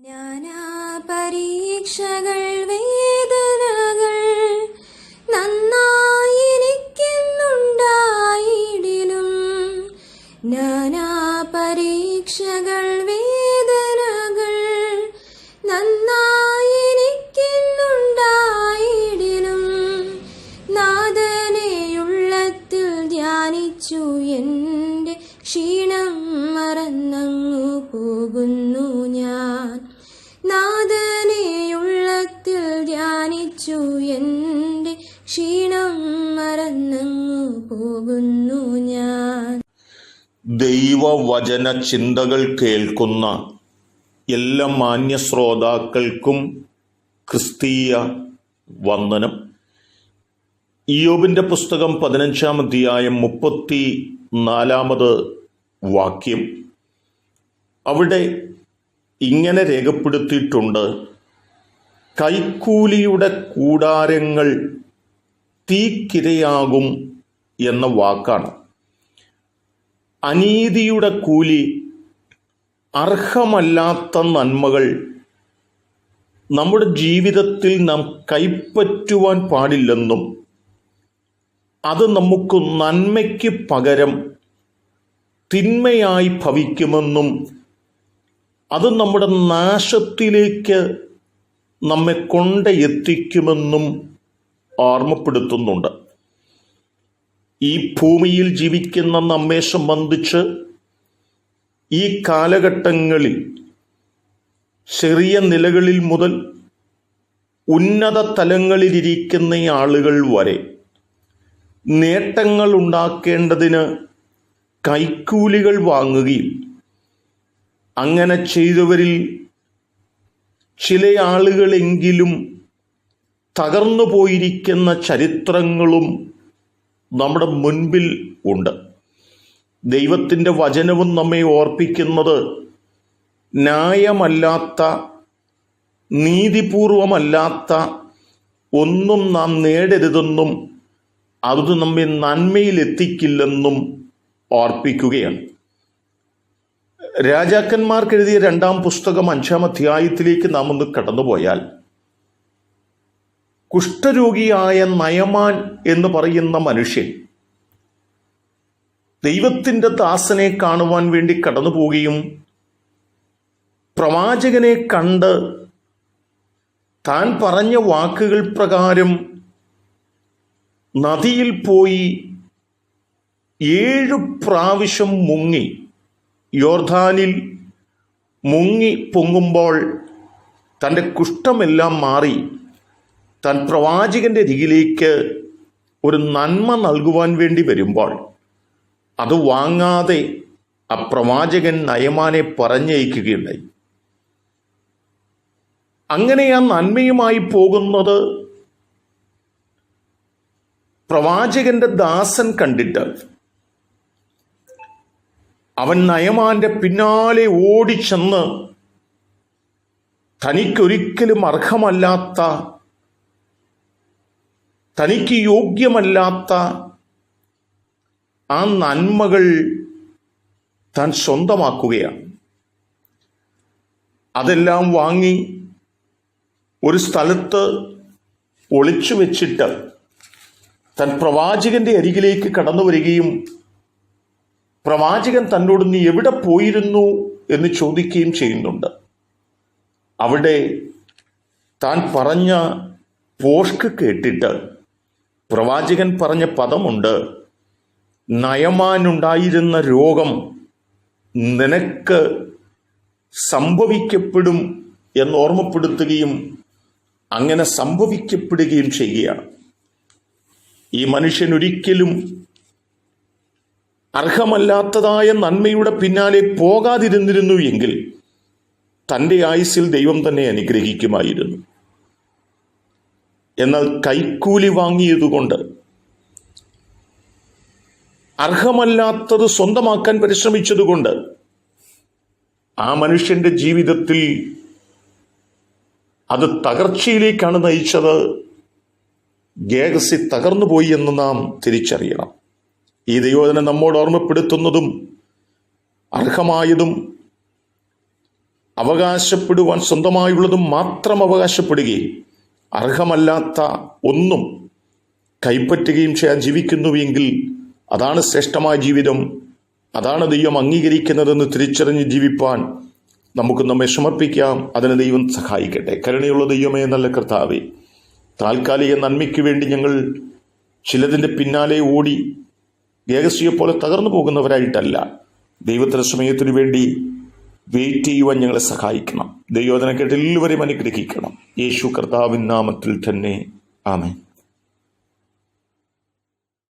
നാനാ പരീക്ഷകൾ വേദനകൾ നന്നായിരിക്കുന്നുണ്ടായിടിലും നാനാ പരീക്ഷകൾ വേദനകൾ നന്നായിരിക്കുന്നുണ്ടായിടിലും നാഥനെയുള്ളത്തിൽ ധ്യാനിച്ചു എൻ്റെ ക്ഷീണം മറന്നങ്ങു പോകുന്നു ഞാൻ. നാഥനെയുള്ളത്തിൽ ധ്യാനിച്ചു എൻ്റെ ക്ഷീണം മറന്നങ്ങു പോകുന്നു ഞാൻ. ദൈവവചന ചിന്തകൾ കേൾക്കുന്ന എല്ലാ മാന്യ ശ്രോതാക്കൾക്കും ക്രിസ്തീയ വന്ദനം. ഇയ്യോബിന്റെ പുസ്തകം 15-ാം അധ്യായം 34-ാമത് വാക്യം. അവിടെ ഇങ്ങനെ രേഖപ്പെടുത്തിയിട്ടുണ്ട്: കൈക്കൂലിയുടെ കൂടാരങ്ങൾ തീക്കിരയാകും എന്ന വാക്കാണ്. അനീതിയുടെ കൂലി, അർഹമല്ലാത്ത നന്മകൾ നമ്മുടെ ജീവിതത്തിൽ നാം കൈപ്പറ്റുവാൻ പാടില്ലെന്നും അത് നമുക്ക് നന്മയ്ക്ക് പകരം തിന്മയായി ഭവിക്കുമെന്നും അത് നമ്മുടെ നാശത്തിലേക്ക് നമ്മെ കൊണ്ടെത്തിക്കുമെന്നും ഓർമ്മപ്പെടുത്തുന്നുണ്ട്. ഈ ഭൂമിയിൽ ജീവിക്കുന്ന നമ്മെ സംബന്ധിച്ച് ഈ കാലഘട്ടങ്ങളിൽ ചെറിയ നിലകളിൽ മുതൽ ഉന്നത തലങ്ങളിലിരിക്കുന്ന ആളുകൾ വരെ നേട്ടങ്ങൾ ഉണ്ടാക്കേണ്ടതിന് കൈക്കൂലികൾ വാങ്ങുകയും അങ്ങനെ ചെയ്തവരിൽ ചില ആളുകളെങ്കിലും തകർന്നു പോയിരിക്കുന്ന ചരിത്രങ്ങളും നമ്മുടെ മുൻപിൽ ഉണ്ട്. ദൈവത്തിൻ്റെ വചനവും നമ്മെ ഓർപ്പിക്കുന്നത് ന്യായമല്ലാത്ത, നീതിപൂർവമല്ലാത്ത ഒന്നും നാം നേടരുതെന്നും അത് നമ്മെ നന്മയിലെത്തിക്കില്ലെന്നും ഓർപ്പിക്കുകയാണ്. രാജാക്കന്മാർക്ക് എഴുതിയ 2-ാം പുസ്തകം 5-ാം അധ്യായത്തിലേക്ക് നാം ഒന്ന് കടന്നുപോയാൽ, കുഷ്ഠരോഗിയായ നയമാൻ എന്ന് പറയുന്ന മനുഷ്യൻ ദൈവത്തിൻ്റെ ദാസനെ കാണുവാൻ വേണ്ടി കടന്നു പോവുകയും പ്രവാചകനെ കണ്ട് താൻ പറഞ്ഞ വാക്കുകൾ പ്രകാരം നദിയിൽ പോയി 7 പ്രാവശ്യം മുങ്ങി, യോർദാനിൽ മുങ്ങി പൊങ്ങുമ്പോൾ തൻ്റെ കുഷ്ഠമെല്ലാം മാറി താൻ പ്രവാചകന്റെ അരികിലേക്ക് ഒരു നന്മ നൽകുവാൻ വേണ്ടി വരുമ്പോൾ അത് വാങ്ങാതെ ആ പ്രവാചകൻ നയമാനെ പറഞ്ഞയക്കുകയുണ്ടായി. അങ്ങനെ ആ നന്മയുമായി പോകുന്നത് പ്രവാചകന്റെ ദാസൻ കണ്ടിട്ട് അവൻ നയമാന്റെ പിന്നാലെ ഓടിച്ചെന്ന് തനിക്കൊരിക്കലും അർഹമല്ലാത്ത, തനിക്ക് യോഗ്യമല്ലാത്ത ആ നന്മകൾ താൻ സ്വന്തമാക്കുകയാണ്. അതെല്ലാം വാങ്ങി ഒരു സ്ഥലത്ത് ഒളിച്ചു വെച്ചിട്ട് താൻ പ്രവാചകന്റെ അരികിലേക്ക് കടന്നു വരികയും പ്രവാചകൻ തന്നോട് നീ എവിടെ പോയിരുന്നു എന്ന് ചോദിക്കുകയും ചെയ്യുന്നുണ്ട്. അവിടെ താൻ പറഞ്ഞ പോഷ്ക് കേട്ടിട്ട് പ്രവാചകൻ പറഞ്ഞ പദമുണ്ട്: നയമാനുണ്ടായിരുന്ന രോഗം നിനക്ക് സംഭവിക്കപ്പെടും എന്ന് ഓർമ്മപ്പെടുത്തുകയും അങ്ങനെ സംഭവിക്കപ്പെടുകയും ചെയ്യുകയാണ്. ഈ മനുഷ്യൻ ഒരിക്കലും അർഹമല്ലാത്തതായ നന്മയുടെ പിന്നാലെ പോകാതിരുന്നിരുന്നു എങ്കിൽ തൻ്റെ ആയുസ്സിൽ ദൈവം തന്നെ അനുഗ്രഹിക്കുമായിരുന്നു. എന്നാൽ കൈക്കൂലി വാങ്ങിയതുകൊണ്ട്, അർഹമല്ലാത്തത് സ്വന്തമാക്കാൻ പരിശ്രമിച്ചതുകൊണ്ട് ആ മനുഷ്യന്റെ ജീവിതത്തിൽ അത് തകർച്ചയിലേക്കാണ് നയിച്ചത്. ഗേഹസി തകർന്നുപോയി എന്ന് നാം തിരിച്ചറിയണം. ഈ ദൈവവചനം നമ്മോട് ഓർമ്മപ്പെടുത്തുന്നതും അർഹമായതും അവകാശപ്പെടുവാൻ സ്വന്തമായുള്ളതും മാത്രം അവകാശപ്പെടുകയും അർഹമല്ലാത്ത ഒന്നും കൈപ്പറ്റുകയും ചെയ്യാൻ ജീവിക്കുന്നുവെങ്കിൽ അതാണ് ശ്രേഷ്ഠമായ ജീവിതം, അതാണ് ദൈവം അംഗീകരിക്കുന്നതെന്ന് തിരിച്ചറിഞ്ഞ് ജീവിപ്പാൻ നമുക്ക് നമ്മെ സമർപ്പിക്കാം. അതിന് ദൈവം സഹായിക്കട്ടെ. കരുണയുള്ള ദൈവമേ, നല്ല കർത്താവേ, താൽക്കാലിക നന്മയ്ക്ക് വേണ്ടി ഞങ്ങൾ ചിലതിൻ്റെ പിന്നാലെ ഓടി ഏകസ്വയെ തകർന്നു പോകുന്നവരായിട്ടല്ല, ദൈവത്തിൻ്റെ സമയത്തിനു വേണ്ടി വെയിറ്റ് ചെയ്യുവാൻ ഞങ്ങളെ സഹായിക്കണം. ദൈവത്തിനെ കേട്ട് എല്ലാവരെയും അനുഗ്രഹിക്കണം. യേശു കർത്താവിൻ നാമത്തിൽ തന്നെ ആമേൻ.